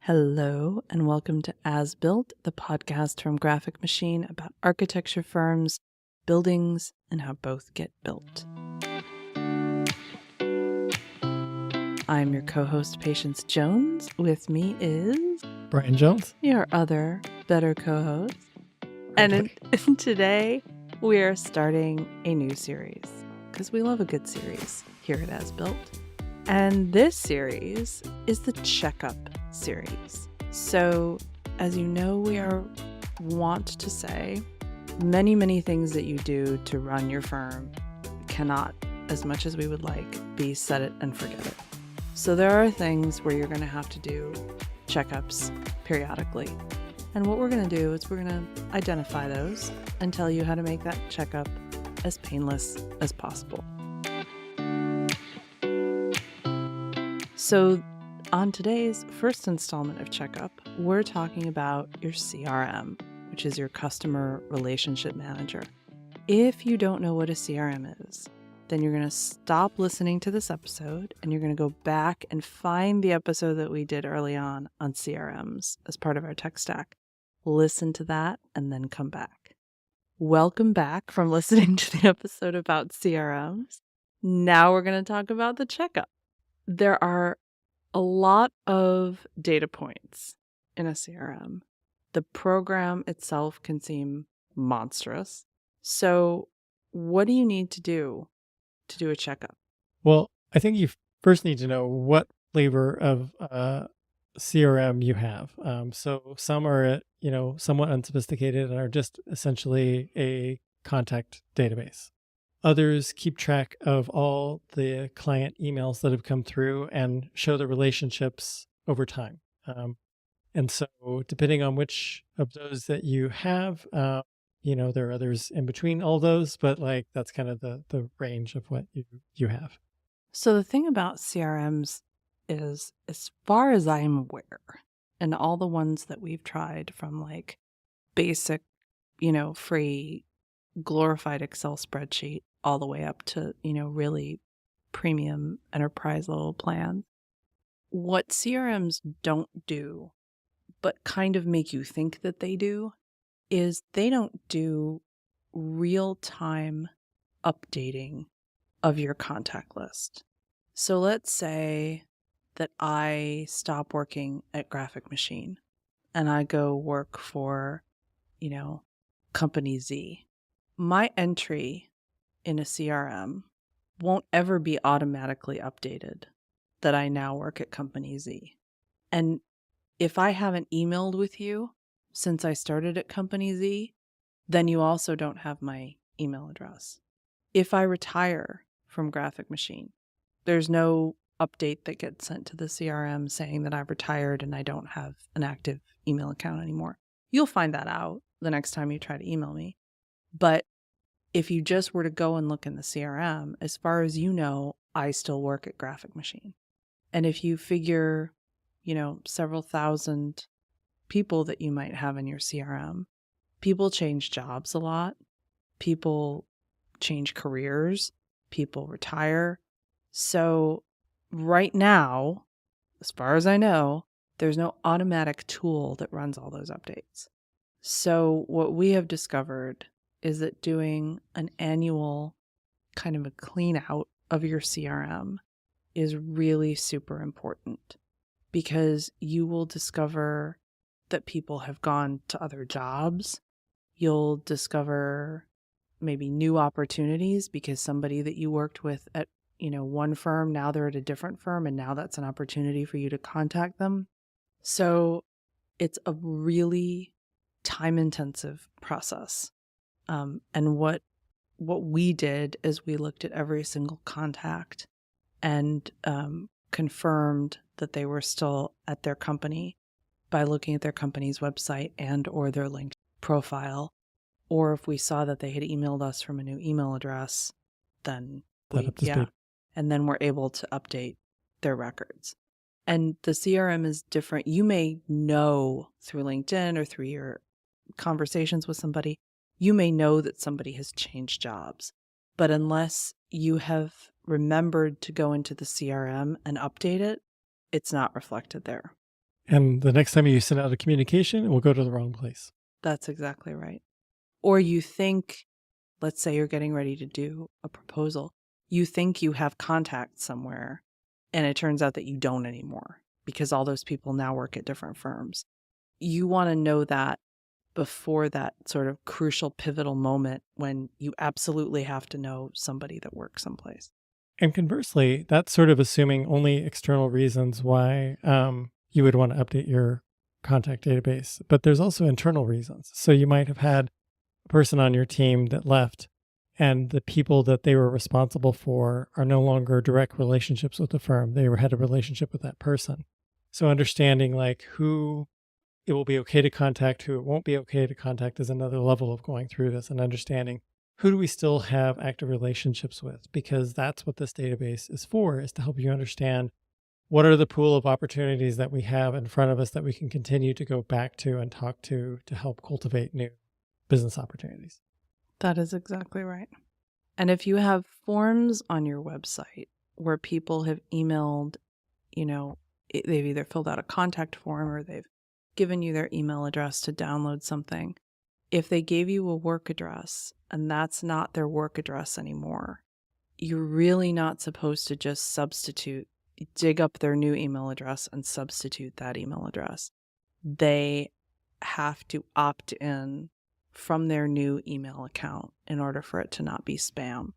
Hello, and welcome to As Built, the podcast from Graphic Machine about architecture firms, buildings, and how both get built. I'm your co-host, Patience Jones. With me is Brian Jones, your other better co-host. And today we are starting a new series because we love a good series here at As Built. And this series is the Checkup series. So, as you know, we want to say many things that you do to run your firm cannot, as much as we would like, be set it and forget it. So there are things where you're going to have to do checkups periodically. And what we're going to do is we're going to identify those and tell you how to make that checkup as painless as possible. So on today's first installment of Checkup, we're talking about your CRM, which is your Customer Relationship Manager. If you don't know what a CRM is, then you're going to stop listening to this episode and you're going to go back and find the episode that we did early on CRMs as part of our tech stack. Listen to that and then come back. Welcome back from listening to the episode about CRMs. Now we're going to talk about the checkup. There are a lot of data points in a CRM. The program itself can seem monstrous. So what do you need to do a checkup? Well, I think you first need to know what flavor of CRM you have. So some are, somewhat unsophisticated and are just essentially a contact database. Others keep track of all the client emails that have come through and show the relationships over time. And so depending on which of those that you have, there are others in between all those, but that's kind of the range of what you have. So the thing about CRMs is, as far as I'm aware, and all the ones that we've tried from basic, free glorified Excel spreadsheet all the way up to, really premium enterprise level plans. What CRMs don't do, but kind of make you think that they do, is they don't do real-time updating of your contact list. So let's say that I stop working at Graphic Machine and I go work for, Company Z. My entry in a CRM won't ever be automatically updated that I now work at Company Z. And if I haven't emailed with you since I started at Company Z, then you also don't have my email address. If I retire from Graphic Machine, there's no update that gets sent to the CRM saying that I've retired and I don't have an active email account anymore. You'll find that out the next time you try to email me. But if you just were to go and look in the CRM, as far as you know, I still work at Graphic Machine. And if you figure, several thousand people that you might have in your CRM, people change jobs a lot. People change careers. People retire. So right now, as far as I know, there's no automatic tool that runs all those updates. So what we have discovered is that doing an annual kind of a clean out of your CRM is really super important, because you will discover that people have gone to other jobs. You'll discover maybe new opportunities because somebody that you worked with at, one firm, now they're at a different firm, and now that's an opportunity for you to contact them. So it's a really time-intensive process. And what we did is we looked at every single contact and confirmed that they were still at their company by looking at their company's website and or their LinkedIn profile. Or if we saw that they had emailed us from a new email address, then and then we're able to update their records. And the CRM is different. You may know through LinkedIn or through your conversations with somebody, you may know that somebody has changed jobs. But unless you have remembered to go into the CRM and update it, it's not reflected there. And the next time you send out a communication, it will go to the wrong place. That's exactly right. Or you think, let's say you're getting ready to do a proposal, you think you have contacts somewhere, and it turns out that you don't anymore because all those people now work at different firms. You want to know that before that sort of crucial pivotal moment when you absolutely have to know somebody that works someplace. And conversely, that's sort of assuming only external reasons why you would want to update your contact database. But there's also internal reasons. So you might have had a person on your team that left, and the people that they were responsible for are no longer direct relationships with the firm. They had a relationship with that person. So understanding like who it will be okay to contact, who it won't be okay to contact is another level of going through this and understanding who do we still have active relationships with? Because that's what this database is for, is to help you understand what are the pool of opportunities that we have in front of us that we can continue to go back to and talk to help cultivate new business opportunities. That is exactly right. And if you have forms on your website where people have emailed, they've either filled out a contact form or they've given you their email address to download something, if they gave you a work address and that's not their work address anymore, you're really not supposed to just dig up their new email address and substitute that email address. They have to opt in from their new email account in order for it to not be spam.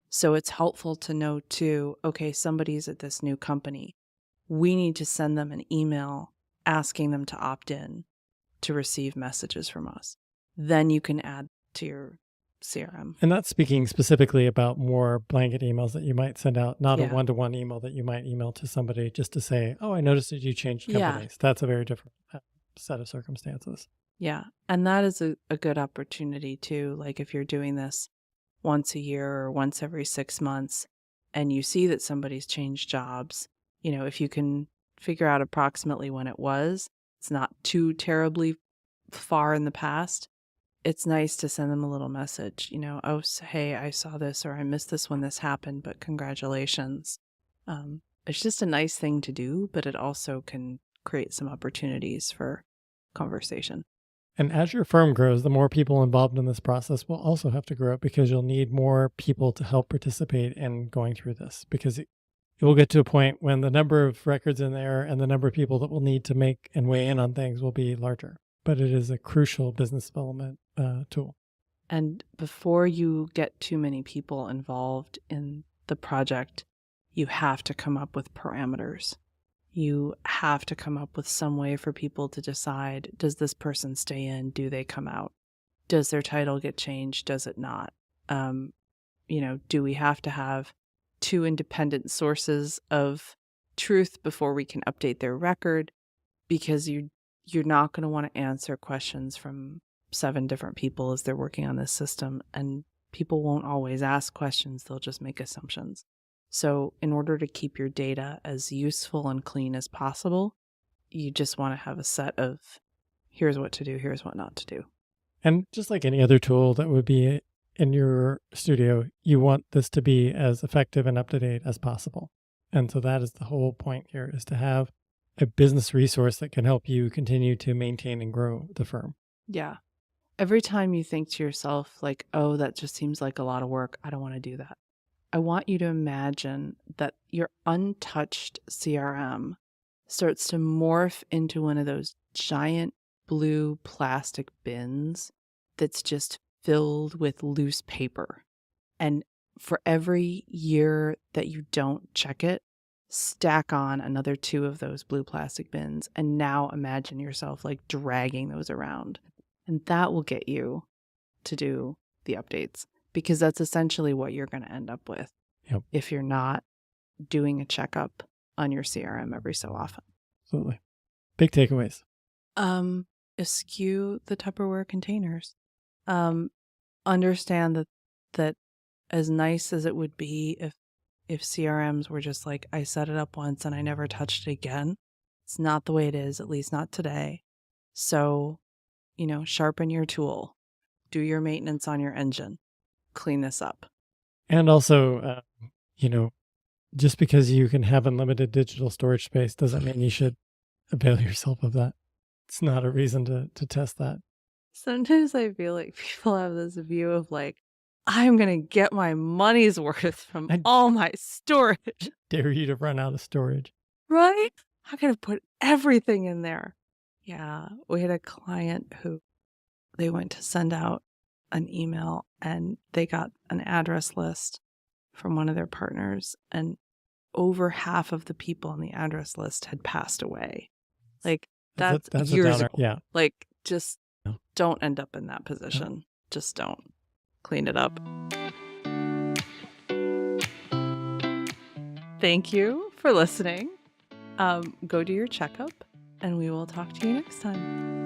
So it's helpful to know too, okay, somebody's at this new company. We need to send them an email asking them to opt in to receive messages from us. Then you can add to your CRM. And that's speaking specifically about more blanket emails that you might send out, not a Yeah. one-to-one email that you might email to somebody just to say, oh, I noticed that you changed Yeah. companies. That's a very different set of circumstances. Yeah. And that is a good opportunity too. Like if you're doing this once a year or once every 6 months and you see that somebody's changed jobs, if you can figure out approximately when it was, it's not too terribly far in the past. It's nice to send them a little message, oh, hey, I saw this or I missed this when this happened, but congratulations. It's just a nice thing to do, but it also can create some opportunities for conversation. And as your firm grows, the more people involved in this process will also have to grow because you'll need more people to help participate in going through this, because it will get to a point when the number of records in there and the number of people that will need to make and weigh in on things will be larger. But it is a crucial business development tool. And before you get too many people involved in the project, you have to come up with parameters. You have to come up with some way for people to decide, does this person stay in? Do they come out? Does their title get changed? Does it not? Do we have to have 2 independent sources of truth before we can update their record? Because you're not going to want to answer questions from 7 different people as they're working on this system, and people won't always ask questions, they'll just make assumptions. So in order to keep your data as useful and clean as possible, you just want to have a set of here's what to do, here's what not to do. And just like any other tool that would be in your studio, you want this to be as effective and up to date as possible. And so that is the whole point here, is to have a business resource that can help you continue to maintain and grow the firm. Yeah. Every time you think to yourself, like, oh, that just seems like a lot of work, I don't want to do that. I want you to imagine that your untouched CRM starts to morph into one of those giant blue plastic bins that's just filled with loose paper. And for every year that you don't check it, stack on another 2 of those blue plastic bins. And now imagine yourself like dragging those around. And that will get you to do the updates, because that's essentially what you're going to end up with if you're not doing a checkup on your CRM every so often. Absolutely. Big takeaways. Eschew the Tupperware containers. Understand that as nice as it would be if CRMs were just like, I set it up once and I never touched it again, it's not the way it is, at least not today. So, sharpen your tool, do your maintenance on your engine, clean this up. And also, just because you can have unlimited digital storage space doesn't mean you should avail yourself of that. It's not a reason to test that. Sometimes I feel like people have this view of like, I'm gonna get my money's worth from I all my storage, dare you to run out of storage. right? I'm gonna put everything in there. Yeah, we had a client who they went to send out an email and they got an address list from one of their partners, and over half of the people on the address list had passed away. Like, that's That's a years downer. ago. Yeah. Like, just No, don't end up in that no. position. Just don't. Clean it up. Thank you for listening. Go do your checkup, and we will talk to you next time.